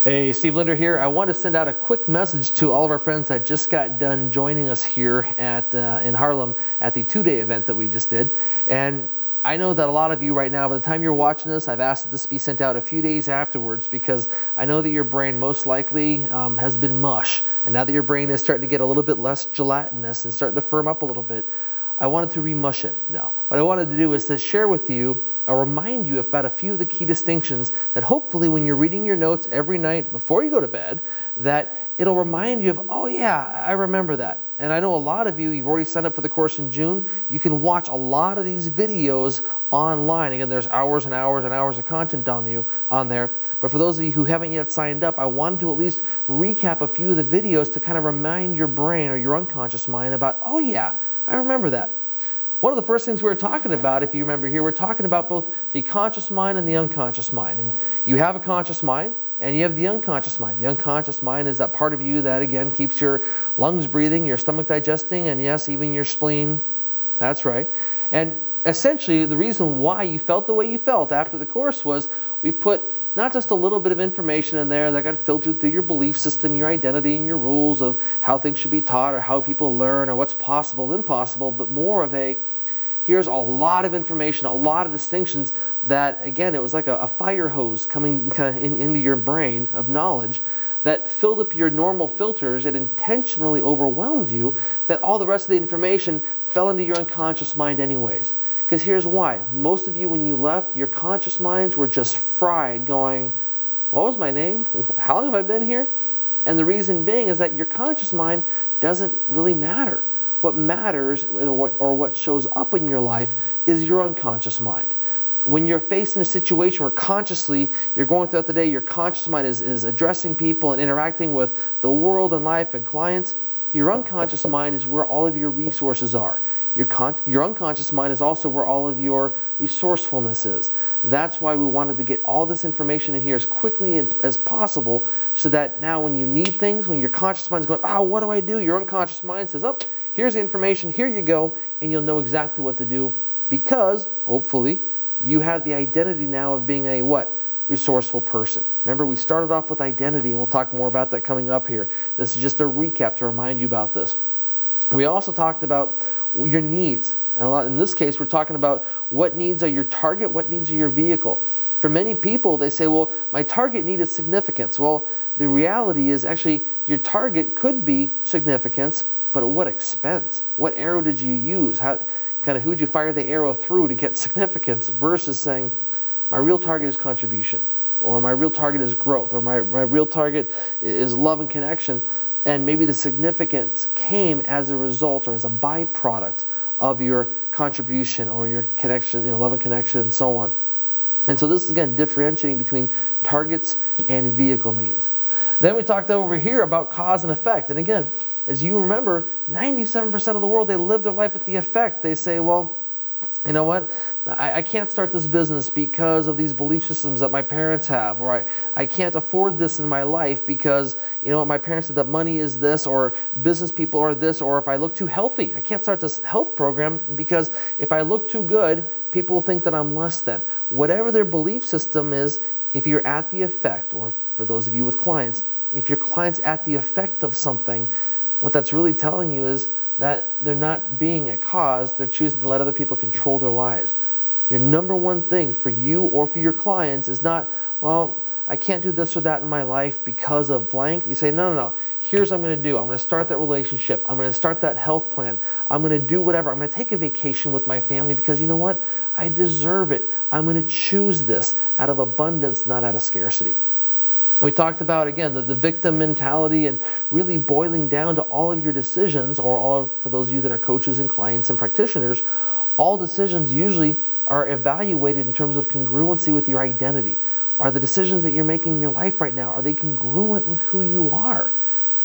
Hey, Steve Linder here. I want to send out a quick message to all of our friends that just got done joining us here in Harlem at the two-day event that we just did. And I know that a lot of you right now, by the time you're watching this, I've asked that this be sent out a few days afterwards because I know that your brain most likely has been mush. And now that your brain is starting to get a little bit less gelatinous and starting to firm up a little bit, I wanted to remush it. No, what I wanted to do is to share with you or remind you about a few of the key distinctions that hopefully when you're reading your notes every night before you go to bed, that it'll remind you of, oh yeah, I remember that. And I know a lot of you've already signed up for the course in June. You can watch a lot of these videos online. Again, there's hours and hours and hours of content on there. But for those of you who haven't yet signed up, I wanted to at least recap a few of the videos to kind of remind your brain or your unconscious mind about, oh yeah, I remember that. One of the first things we were talking about, if you remember here, we're talking about both the conscious mind and the unconscious mind. And you have a conscious mind and you have the unconscious mind. The unconscious mind is that part of you that, again, keeps your lungs breathing, your stomach digesting, and yes, even your spleen. That's right. And essentially, the reason why you felt the way you felt after the course was we put not just a little bit of information in there that got filtered through your belief system, your identity, and your rules of how things should be taught or how people learn or what's possible, impossible, but more of here's a lot of information, a lot of distinctions that, again, it was like a fire hose coming kind of into your brain of knowledge that filled up your normal filters and intentionally overwhelmed you, that all the rest of the information fell into your unconscious mind anyways. Because here's why. Most of you, when you left, your conscious minds were just fried going, what was my name? How long have I been here? And the reason being is that your conscious mind doesn't really matter. What matters or what shows up in your life is your unconscious mind. When you're faced in a situation where consciously you're going throughout the day, your conscious mind is addressing people and interacting with the world and life and clients, your unconscious mind is where all of your resources are. Your unconscious mind is also where all of your resourcefulness is. That's why we wanted to get all this information in here as quickly as possible so that now when you need things, when your conscious mind is going, oh, what do I do? Your unconscious mind says, oh, here's the information, here you go, and you'll know exactly what to do because, hopefully, you have the identity now of being a what? Resourceful person. Remember, we started off with identity, and we'll talk more about that coming up here. This is just a recap to remind you about this. We also talked about your needs. And in this case, we're talking about what needs are your target, what needs are your vehicle. For many people, they say, well, my target need is significance. Well, the reality is actually your target could be significance, but at what expense? What arrow did you use? Who did you fire the arrow through to get significance versus saying, my real target is contribution, or my real target is growth, or my real target is love and connection. And maybe the significance came as a result or as a byproduct of your contribution or your connection, love and connection and so on. And so this is, again, differentiating between targets and vehicle means. Then we talked over here about cause and effect. And again, as you remember, 97% of the world, they live their life at the effect. They say, well, you know what? I can't start this business because of these belief systems that my parents have, or I can't afford this in my life because, my parents said that money is this, or business people are this, or if I look too healthy, I can't start this health program because if I look too good, people will think that I'm less than. Whatever their belief system is, if you're at the effect, or for those of you with clients, if your client's at the effect of something, what that's really telling you is that they're not being a cause, they're choosing to let other people control their lives. Your number one thing for you or for your clients is not, well, I can't do this or that in my life because of blank. You say, no. Here's what I'm going to do. I'm going to start that relationship. I'm going to start that health plan. I'm going to do whatever. I'm going to take a vacation with my family because you know what? I deserve it. I'm going to choose this out of abundance, not out of scarcity. We talked about, again, the victim mentality and really boiling down to all of your decisions, or for those of you that are coaches and clients and practitioners, all decisions usually are evaluated in terms of congruency with your identity. Are the decisions that you're making in your life right now, are they congruent with who you are?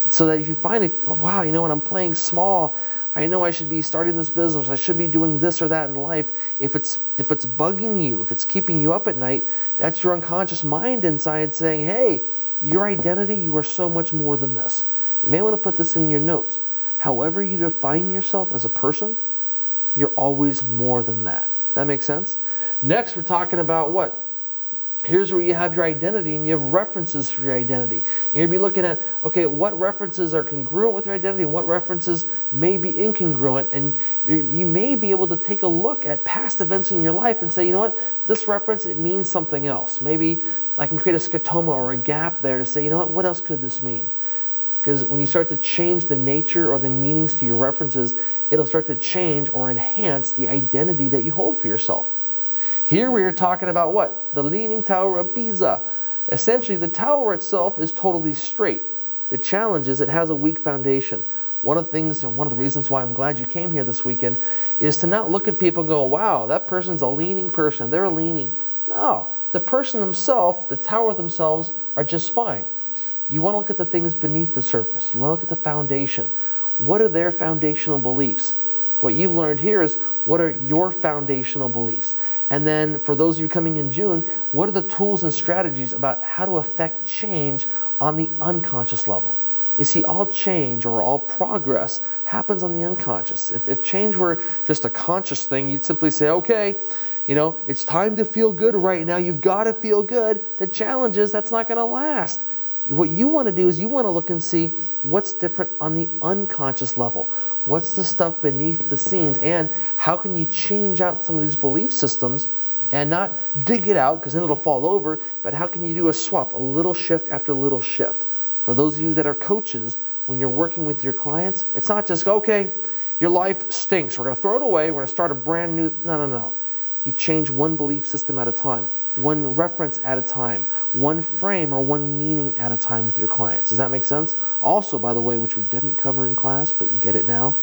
So that if you find, wow, when I'm playing small, I know I should be starting this business, I should be doing this or that in life. If it's bugging you, if it's keeping you up at night, that's your unconscious mind inside saying, hey, your identity, you are so much more than this. You may want to put this in your notes. However you define yourself as a person, you're always more than that. That makes sense? Next, we're talking about what? here's where you have your identity and you have references for your identity. And you're going to be looking at, okay, what references are congruent with your identity and what references may be incongruent. And you may be able to take a look at past events in your life and say, you know what, this reference, it means something else. Maybe I can create a scotoma or a gap there to say, you know what else could this mean? Because when you start to change the nature or the meanings to your references, it'll start to change or enhance the identity that you hold for yourself. Here we are talking about what? The Leaning Tower of Pisa. Essentially, the tower itself is totally straight. The challenge is it has a weak foundation. One of the things and one of the reasons why I'm glad you came here this weekend is to not look at people and go, wow, that person's a leaning person. They're a leaning. No, the person themselves, the tower themselves are just fine. You want to look at the things beneath the surface. You want to look at the foundation. What are their foundational beliefs? What you've learned here is what are your foundational beliefs? And then for those of you coming in June, what are the tools and strategies about how to affect change on the unconscious level? You see, all change or all progress happens on the unconscious. If change were just a conscious thing, you'd simply say, okay, it's time to feel good right now. You've got to feel good. The challenge is that's not going to last. What you want to do is you want to look and see what's different on the unconscious level. What's the stuff beneath the scenes, and how can you change out some of these belief systems and not dig it out because then it'll fall over, but how can you do a swap, a little shift after little shift? For those of you that are coaches, when you're working with your clients, it's not just, okay, your life stinks, we're going to throw it away, we're going to start a brand new, no. You change one belief system at a time, one reference at a time, one frame or one meaning at a time with your clients. Does that make sense? Also, by the way, which we didn't cover in class, but you get it now,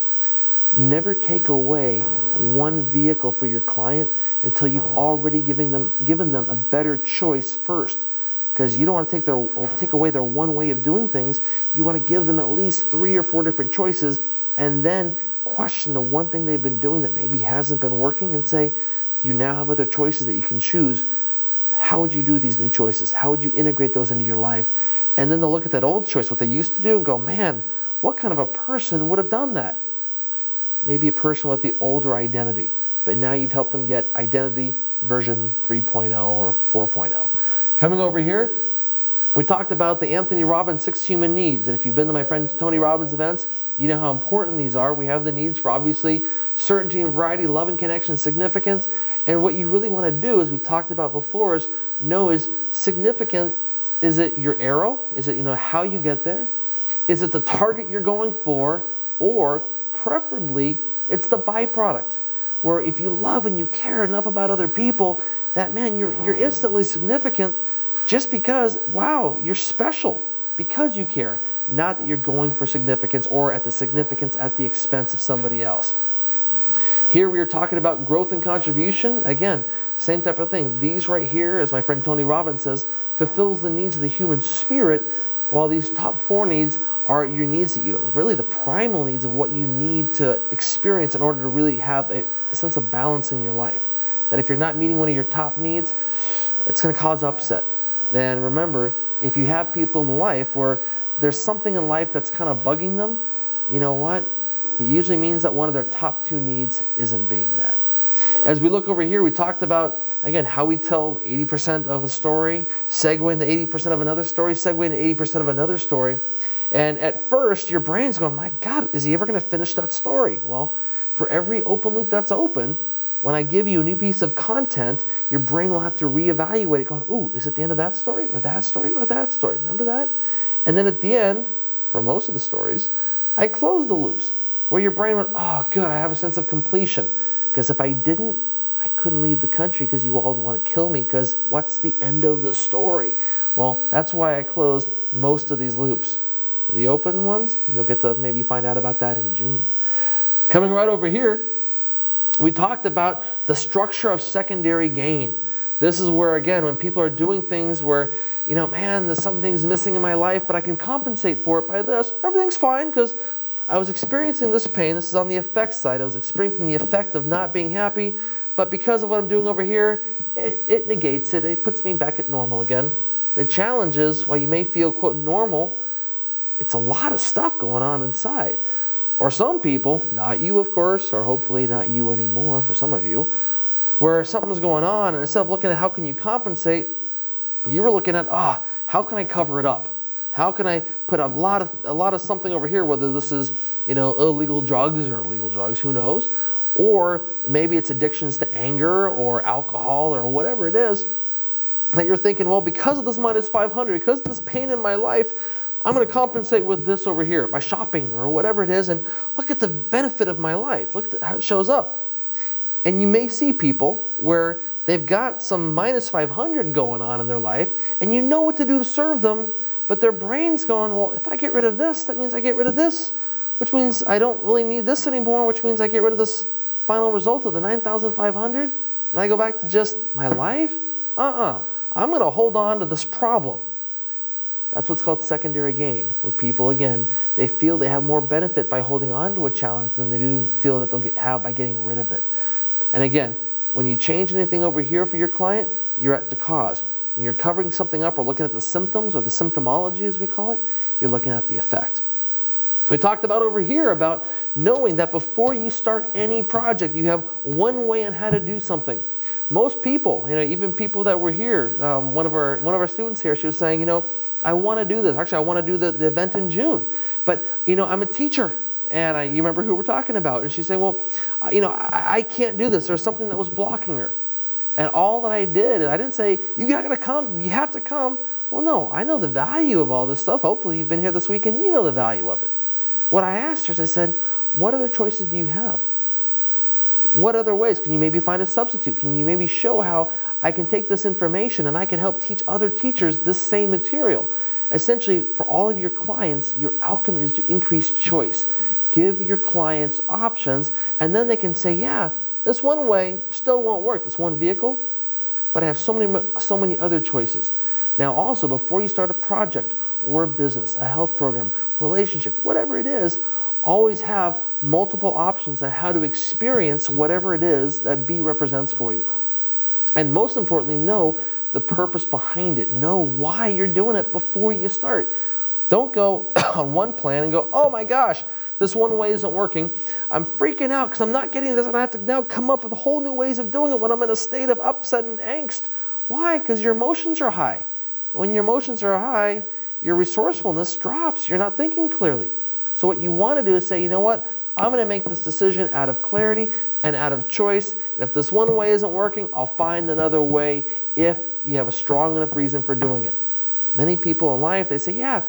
never take away one vehicle for your client until you've already given them a better choice first. Because you don't want to take away their one way of doing things. You want to give them at least 3 or 4 different choices and then question the one thing they've been doing that maybe hasn't been working and say, do you now have other choices that you can choose? How would you do these new choices? How would you integrate those into your life? And then they'll look at that old choice, what they used to do, and go, man, what kind of a person would have done that? Maybe a person with the older identity, but now you've helped them get identity version 3.0 or 4.0. Coming over here, we talked about the Anthony Robbins 6 human needs. And if you've been to my friend Tony Robbins events, you know how important these are. We have the needs for obviously certainty and variety, love and connection, significance. And what you really want to do, as we talked about before, is know is significant. Is it your arrow? Is it how you get there? Is it the target you're going for? Or preferably, it's the byproduct. Where if you love and you care enough about other people, that man, you're instantly significant. Just because, wow, you're special because you care. Not that you're going for significance or at the significance at the expense of somebody else. Here we are talking about growth and contribution. Again, same type of thing. These right here, as my friend Tony Robbins says, fulfills the needs of the human spirit, while these top 4 needs are your needs that you have, really the primal needs of what you need to experience in order to really have a sense of balance in your life. That if you're not meeting one of your top needs, it's going to cause upset. And remember, if you have people in life where there's something in life that's kind of bugging them, you know what? It usually means that one of their top 2 needs isn't being met. As we look over here, we talked about, again, how we tell 80% of a story, segue into 80% of another story, segue into 80% of another story. And at first, your brain's going, my God, is he ever going to finish that story? Well, for every open loop that's open, when I give you a new piece of content, your brain will have to reevaluate it, going, ooh, is it the end of that story, or that story, or that story? Remember that? And then at the end, for most of the stories, I close the loops, where your brain went, oh, good, I have a sense of completion. Because if I didn't, I couldn't leave the country because you all want to kill me, because what's the end of the story? Well, that's why I closed most of these loops. The open ones, you'll get to maybe find out about that in June. Coming right over here, we talked about the structure of secondary gain. This is where, again, when people are doing things where, man, there's some things missing in my life, but I can compensate for it by this. Everything's fine because I was experiencing this pain. This is on the effect side. I was experiencing the effect of not being happy, but because of what I'm doing over here, it negates it. It puts me back at normal again. The challenge is, while you may feel, quote, normal, it's a lot of stuff going on inside. Or some people, not you of course, or hopefully not you anymore for some of you, where something's going on, and instead of looking at how can you compensate, you were looking at, how can I cover it up? How can I put a lot of something over here, whether this is, illegal drugs or illegal drugs, who knows? Or maybe it's addictions to anger or alcohol or whatever it is that you're thinking, well, because of this minus 500, because of this pain in my life, I'm going to compensate with this over here by shopping or whatever it is, and look at the benefit of my life. Look at how it shows up. And you may see people where they've got some minus 500 going on in their life, and you know what to do to serve them, but their brain's going, well, if I get rid of this, that means I get rid of this, which means I don't really need this anymore, which means I get rid of this final result of the 9,500, and I go back to just my life? I'm going to hold on to this problem. That's what's called secondary gain, where people, again, they feel they have more benefit by holding on to a challenge than they do feel that they'll have by getting rid of it. And again, when you change anything over here for your client, you're at the cause. When you're covering something up or looking at the symptoms, or the symptomology as we call it, you're looking at the effect. We talked about over here about knowing that before you start any project, you have one way on how to do something. Most people, even people that were here, one of our students here, she was saying, I want to do this. Actually, I want to do the event in June. But, I'm a teacher. And you remember who we're talking about. And she's saying, well, I can't do this. There's something that was blocking her. And all that I did, I didn't say, you got to come. You have to come. Well, no, I know the value of all this stuff. Hopefully you've been here this week and you know the value of it. What I asked her is I said, what other choices do you have? What other ways? Can you maybe find a substitute? Can you maybe show how I can take this information and I can help teach other teachers this same material? Essentially, for all of your clients, your outcome is to increase choice. Give your clients options, and then they can say, yeah, this one way still won't work, this one vehicle, but I have so many other choices. Now also, before you start a project or a business, a health program, relationship, whatever it is, always have multiple options on how to experience whatever it is that B represents for you. And most importantly, know the purpose behind it. Know why you're doing it before you start. Don't go on one plan and go, oh my gosh, this one way isn't working. I'm freaking out because I'm not getting this, and I have to now come up with whole new ways of doing it when I'm in a state of upset and angst. Why? Because your emotions are high. When your emotions are high, your resourcefulness drops. You're not thinking clearly. So what you want to do is say, you know what? I'm going to make this decision out of clarity and out of choice. And if this one way isn't working, I'll find another way if you have a strong enough reason for doing it. Many people in life, they say, yeah,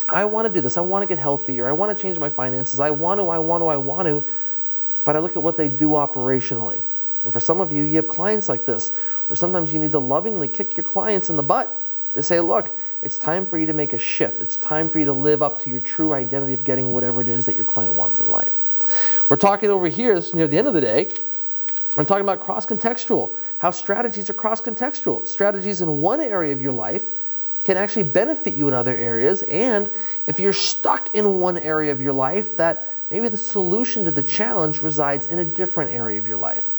I want to do this. I want to get healthier. I want to change my finances. I want to. But I look at what they do operationally. And for some of you, you have clients like this, or sometimes you need to lovingly kick your clients in the butt to say, look, it's time for you to make a shift. It's time for you to live up to your true identity of getting whatever it is that your client wants in life. We're talking over here, this is near the end of the day, I'm talking about cross-contextual, how strategies are cross-contextual. Strategies in one area of your life can actually benefit you in other areas, and if you're stuck in one area of your life, that maybe the solution to the challenge resides in a different area of your life.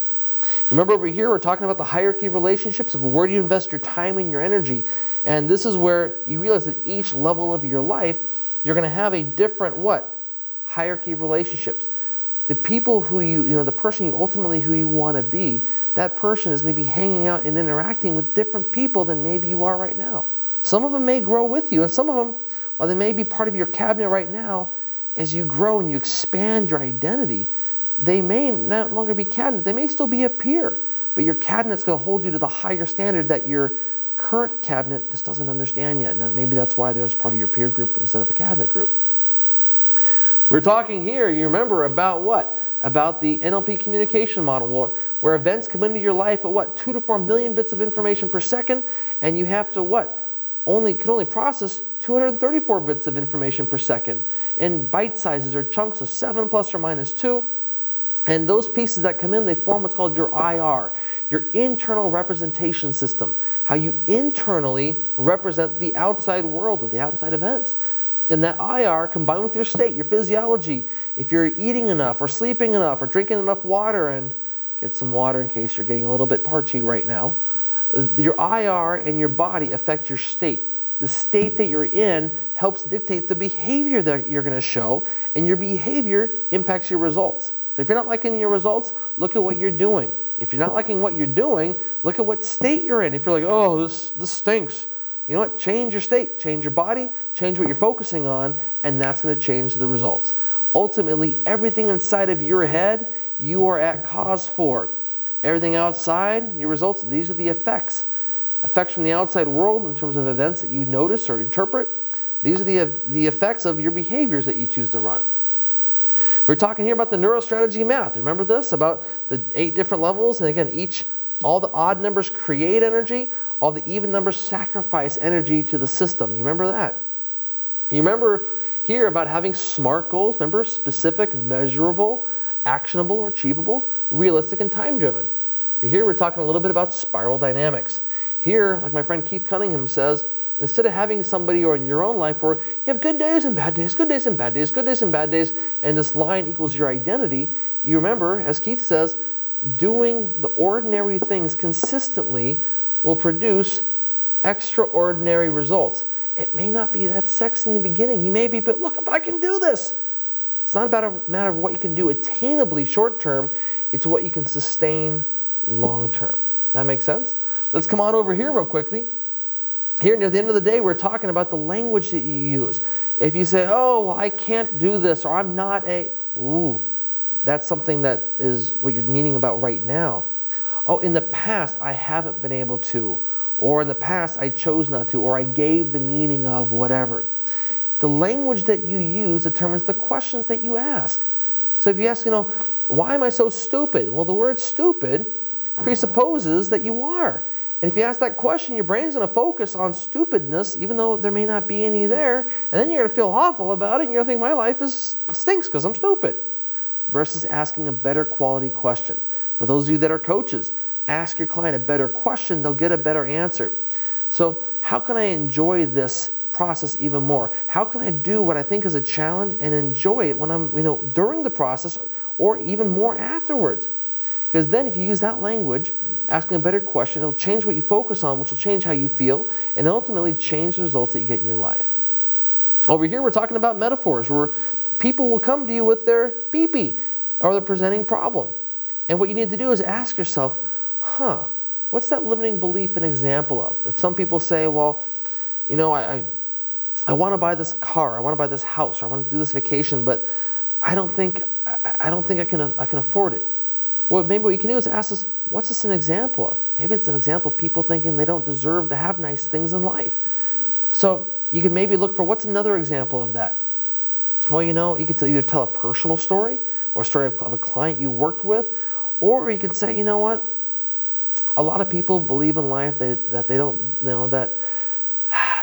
Remember over here, we're talking about the hierarchy of relationships, of where do you invest your time and your energy. And this is where you realize that each level of your life, you're going to have a different hierarchy of relationships. The people who the person who you want to be, that person is going to be hanging out and interacting with different people than maybe you are right now. Some of them may grow with you, and some of them, while they may be part of your cabinet right now, as you grow and you expand your identity, they may no longer be cabinet. They may still be a peer, but your cabinet's going to hold you to the higher standard that your current cabinet just doesn't understand yet. And maybe that's why there's part of your peer group instead of a cabinet group. We're talking here, you remember, about what? About the NLP communication model, where events come into your life at 2 to 4 million bits of information per second, and you have to can only process 234 bits of information per second in bite sizes or chunks of 7 plus or minus 2. And those pieces that come in, they form what's called your IR, your internal representation system, how you internally represent the outside world or the outside events. And that IR, combined with your state, your physiology, if you're eating enough or sleeping enough or drinking enough water, and get some water in case you're getting a little bit parchy right now, your IR and your body affect your state. The state that you're in helps dictate the behavior that you're going to show, and your behavior impacts your results. So if you're not liking your results, look at what you're doing. If you're not liking what you're doing, look at what state you're in. If you're like, oh, this stinks, you know what? Change your state, change your body, change what you're focusing on, and that's going to change the results. Ultimately, everything inside of your head, you are at cause for. Everything outside, your results, these are the effects. Effects from the outside world in terms of events that you notice or interpret. These are the effects of your behaviors that you choose to run. We're talking here about the neurostrategy math. Remember this? About the 8 different levels. And again, all the odd numbers create energy. All the even numbers sacrifice energy to the system. You remember that? You remember here about having SMART goals. Remember, specific, measurable, actionable or achievable, realistic, and time-driven. Here we're talking a little bit about spiral dynamics. Here, like my friend Keith Cunningham says, instead of having somebody or in your own life where you have good days and bad days, good days and bad days, good days and bad days, and this line equals your identity, you remember, as Keith says, doing the ordinary things consistently will produce extraordinary results. It may not be that sexy in the beginning. You may be, but look, if I can do this. It's not about a matter of what you can do attainably short term. It's what you can sustain long term. That makes sense? Let's come on over here real quickly. Here, near the end of the day, we're talking about the language that you use. If you say, oh, well, I can't do this, or I'm not that's something that is what you're meaning about right now. Oh, in the past, I haven't been able to, or in the past, I chose not to, or I gave the meaning of whatever. The language that you use determines the questions that you ask. So if you ask, why am I so stupid? Well, the word stupid presupposes that you are. And if you ask that question, your brain's going to focus on stupidness, even though there may not be any there. And then you're going to feel awful about it, and you're going to think, my life stinks because I'm stupid. Versus asking a better quality question. For those of you that are coaches, ask your client a better question, they'll get a better answer. So how can I enjoy this process even more? How can I do what I think is a challenge and enjoy it when I'm, during the process or even more afterwards? Because then if you use that language, asking a better question, it'll change what you focus on, which will change how you feel, and ultimately change the results that you get in your life. Over here, we're talking about metaphors, where people will come to you with their pee-pee or their presenting problem. And what you need to do is ask yourself, what's that limiting belief an example of? If some people say, well, I want to buy this car, I want to buy this house, or I want to do this vacation, but I don't think I can afford it. Well, maybe what you can do is ask us, what's this an example of? Maybe it's an example of people thinking they don't deserve to have nice things in life. So you can maybe look for what's another example of that. Well, you could either tell a personal story or a story of a client you worked with, or you can say, a lot of people believe in life that they don't, that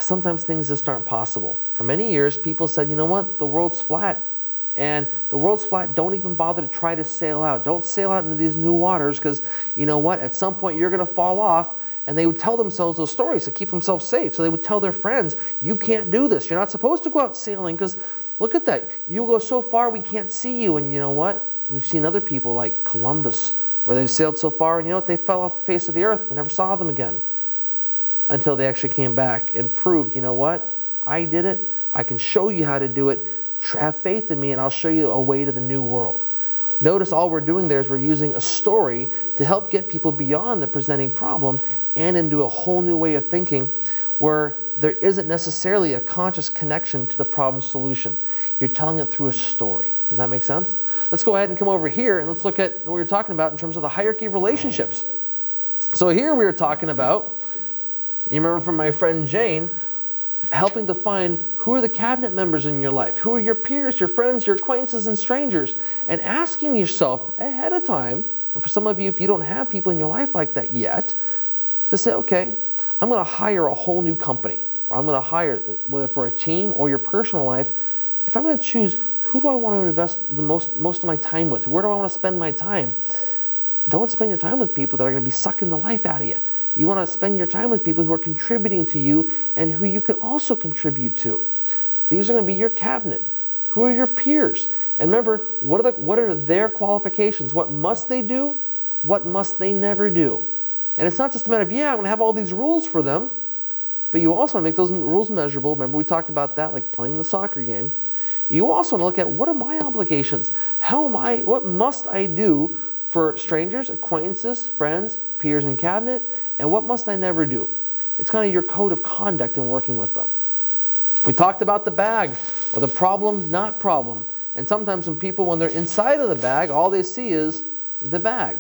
sometimes things just aren't possible. For many years, people said, the world's flat. And the world's flat, don't even bother to try to sail out. Don't sail out into these new waters because, at some point you're going to fall off. And they would tell themselves those stories to keep themselves safe. So they would tell their friends, you can't do this. You're not supposed to go out sailing because look at that. You go so far we can't see you. And you know what? We've seen other people like Columbus where they've sailed so far and they fell off the face of the earth. We never saw them again until they actually came back and proved, I did it. I can show you how to do it. Have faith in me and I'll show you a way to the new world. Notice all we're doing there is we're using a story to help get people beyond the presenting problem and into a whole new way of thinking where there isn't necessarily a conscious connection to the problem solution. You're telling it through a story. Does that make sense? Let's go ahead and come over here and let's look at what we were talking about in terms of the hierarchy of relationships. So here we were talking about, you remember from my friend Jane, helping to find who are the cabinet members in your life, who are your peers, your friends, your acquaintances, and strangers, and asking yourself ahead of time, and for some of you, if you don't have people in your life like that yet, to say, okay, I'm going to hire a whole new company, or I'm going to hire, whether for a team or your personal life, if I'm going to choose who do I want to invest the most of my time with, where do I want to spend my time, don't spend your time with people that are going to be sucking the life out of you. You want to spend your time with people who are contributing to you and who you can also contribute to. These are going to be your cabinet. Who are your peers? And remember, what are their qualifications? What must they do? What must they never do? And it's not just a matter of, I'm going to have all these rules for them, but you also want to make those rules measurable. Remember, we talked about that, like playing the soccer game. You also want to look at, what are my obligations? What must I do for strangers, acquaintances, friends, peers in cabinet, and what must I never do? It's kind of your code of conduct in working with them. We talked about the bag, or the problem, not problem. And sometimes when people, when they're inside of the bag, all they see is the bag.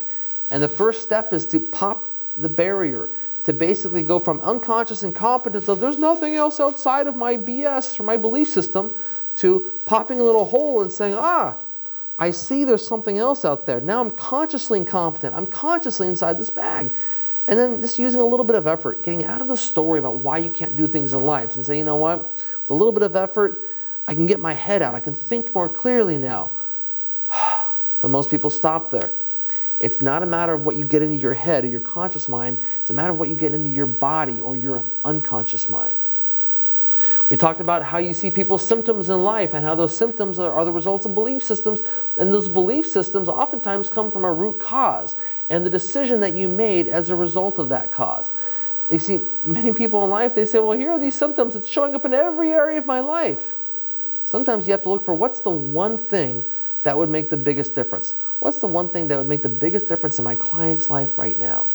And the first step is to pop the barrier, to basically go from unconscious incompetence of there's nothing else outside of my BS or my belief system, to popping a little hole and saying, I see there's something else out there. Now I'm consciously incompetent. I'm consciously inside this bag. And then just using a little bit of effort, getting out of the story about why you can't do things in life and say, you know what, with a little bit of effort, I can get my head out. I can think more clearly now. But most people stop there. It's not a matter of what you get into your head or your conscious mind. It's a matter of what you get into your body or your unconscious mind. We talked about how you see people's symptoms in life and how those symptoms are the results of belief systems. And those belief systems oftentimes come from a root cause and the decision that you made as a result of that cause. You see, many people in life, they say, well, here are these symptoms. It's showing up in every area of my life. Sometimes you have to look for what's the one thing that would make the biggest difference. What's the one thing that would make the biggest difference in my client's life right now?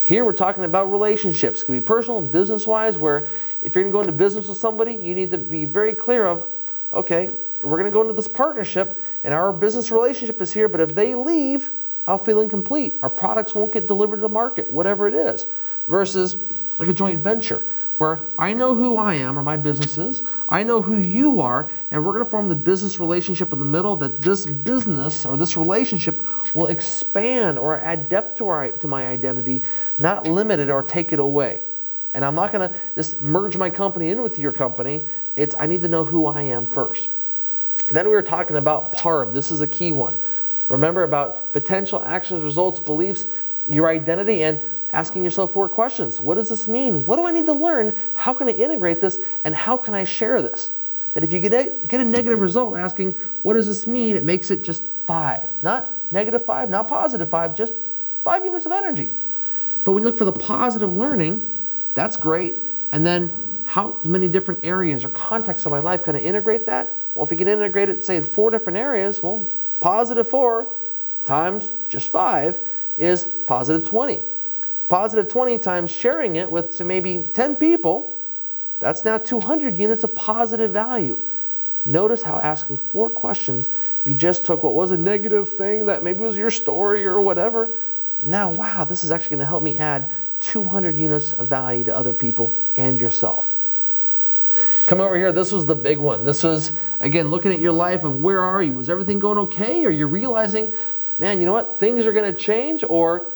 Here we're talking about relationships. It can be personal, business-wise, where if you're going to go into business with somebody, you need to be very clear of, okay, we're going to go into this partnership, and our business relationship is here, but if they leave, I'll feel incomplete. Our products won't get delivered to the market, whatever it is. Versus like a joint venture, where I know who I am or my business is, I know who you are, and we're going to form the business relationship in the middle that this business or this relationship will expand or add depth to my identity, not limit it or take it away. And I'm not going to just merge my company in with your company. I need to know who I am first. Then we were talking about PARB. This is a key one. Remember about potential, actions, results, beliefs, your identity, and asking yourself 4 questions. What does this mean? What do I need to learn? How can I integrate this? And how can I share this? That if you get a negative result asking, what does this mean? It makes it just 5. Not -5, not +5, just 5 units of energy. But when you look for the positive learning, that's great. And then how many different areas or contexts of my life can I integrate that? Well, if you can integrate it, say, in 4 different areas, well, +4 times just 5 is +20. +20 times sharing it with maybe 10 people, that's now 200 units of positive value. Notice how asking 4 questions, you just took what was a negative thing that maybe was your story or whatever. Now, wow, this is actually going to help me add 200 units of value to other people and yourself. Come over here. This was the big one. This was, again, looking at your life of where are you? Is everything going okay? Or you're realizing, man, you know what? Things are going to change. Or,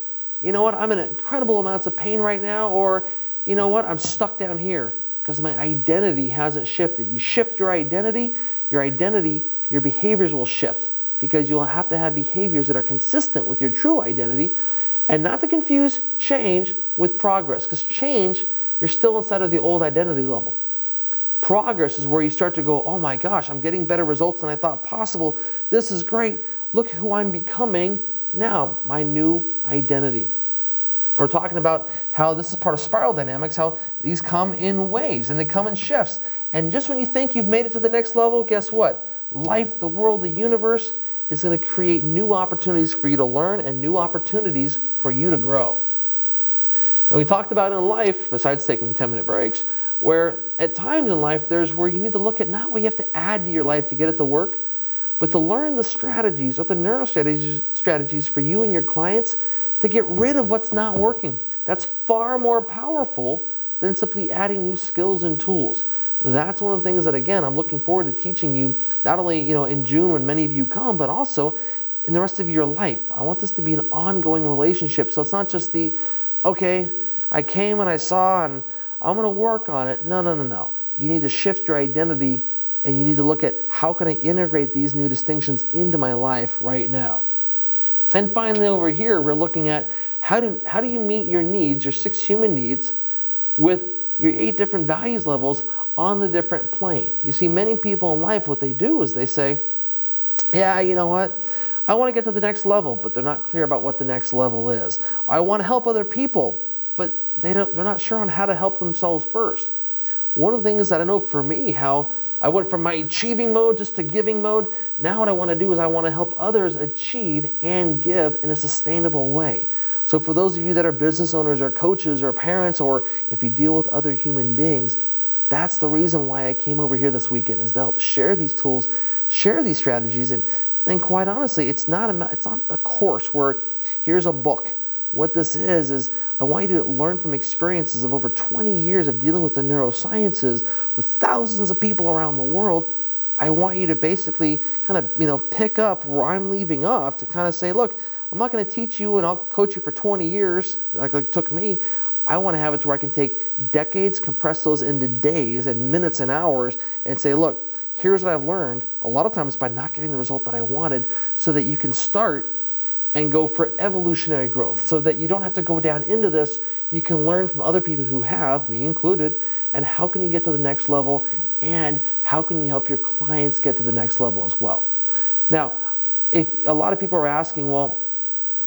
you know what? I'm in incredible amounts of pain right now. Or, you know what? I'm stuck down here because my identity hasn't shifted. You shift your identity, your behaviors will shift because you'll have to have behaviors that are consistent with your true identity, and not to confuse change with progress, because change, you're still inside of the old identity level. Progress is where you start to go, oh my gosh, I'm getting better results than I thought possible. This is great. Look who I'm becoming now, my new identity. We're talking about how this is part of spiral dynamics, how these come in waves and they come in shifts. And just when you think you've made it to the next level, guess what? Life, the world, the universe is going to create new opportunities for you to learn and new opportunities for you to grow. And we talked about in life, besides taking 10-minute breaks, where at times in life there's where you need to look at not what you have to add to your life to get it to work, but to learn the strategies or the neurostrategies for you and your clients to get rid of what's not working. That's far more powerful than simply adding new skills and tools. That's one of the things that, again, I'm looking forward to teaching you, not only in June when many of you come, but also in the rest of your life. I want this to be an ongoing relationship. So it's not just okay, I came and I saw and I'm going to work on it. No. You need to shift your identity and you need to look at how can I integrate these new distinctions into my life right now. And finally over here, we're looking at how do you meet your needs, your 6 human needs, with your 8 different values levels on the different plane. You see, many people in life, what they do is they say, yeah, you know what? I want to get to the next level, but they're not clear about what the next level is. I want to help other people, but they're not sure on how to help themselves first. one of the things that I know for me, how I went from my achieving mode just to giving mode. Now what I want to do is I want to help others achieve and give in a sustainable way. So for those of you that are business owners or coaches or parents, or if you deal with other human beings, that's the reason why I came over here this weekend, is to help share these tools, share these strategies. And quite honestly, it's not a course where here's a book. What this is I want you to learn from experiences of over 20 years of dealing with the neurosciences with thousands of people around the world. I want you to basically kind of, pick up where I'm leaving off, to kind of say, look, I'm not going to teach you and I'll coach you for 20 years like it took me. I want to have it to where I can take decades, compress those into days and minutes and hours, and say, look, here's what I've learned, a lot of times by not getting the result that I wanted, so that you can start and go for evolutionary growth, so that you don't have to go down into this. You can learn from other people who have, me included, and how can you get to the next level, and how can you help your clients get to the next level as well. Now, if a lot of people are asking, well,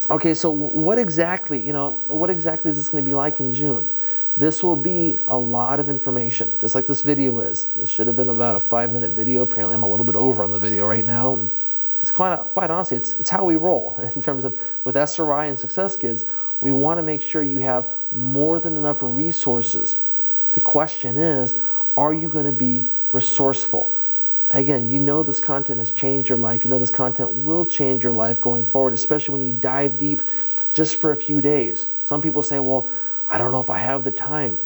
okay, so what exactly is this going to be like in June? This will be a lot of information, just like this video is. This should have been about a 5-minute video. Apparently I'm a little bit over on the video right now. It's quite honestly, it's how we roll in terms of with SRI and Succesgids. We want to make sure you have more than enough resources. The question is, are you going to be resourceful? Again, you know this content has changed your life. You know this content will change your life going forward, especially when you dive deep just for a few days. Some people say, well, I don't know if I have the time.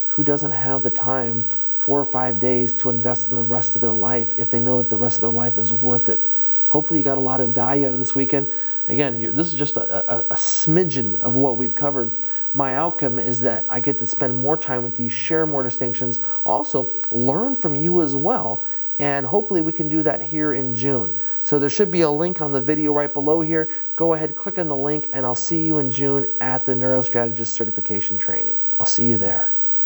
Who doesn't have the time 4 or 5 days to invest in the rest of their life if they know that the rest of their life is worth it? Hopefully you got a lot of value out of this weekend. Again, this is just a smidgen of what we've covered. My outcome is that I get to spend more time with you, share more distinctions, also learn from you as well, and hopefully we can do that here in June. So there should be a link on the video right below here. Go ahead, click on the link, and I'll see you in June at the Neurostrategist certification training. I'll see you there.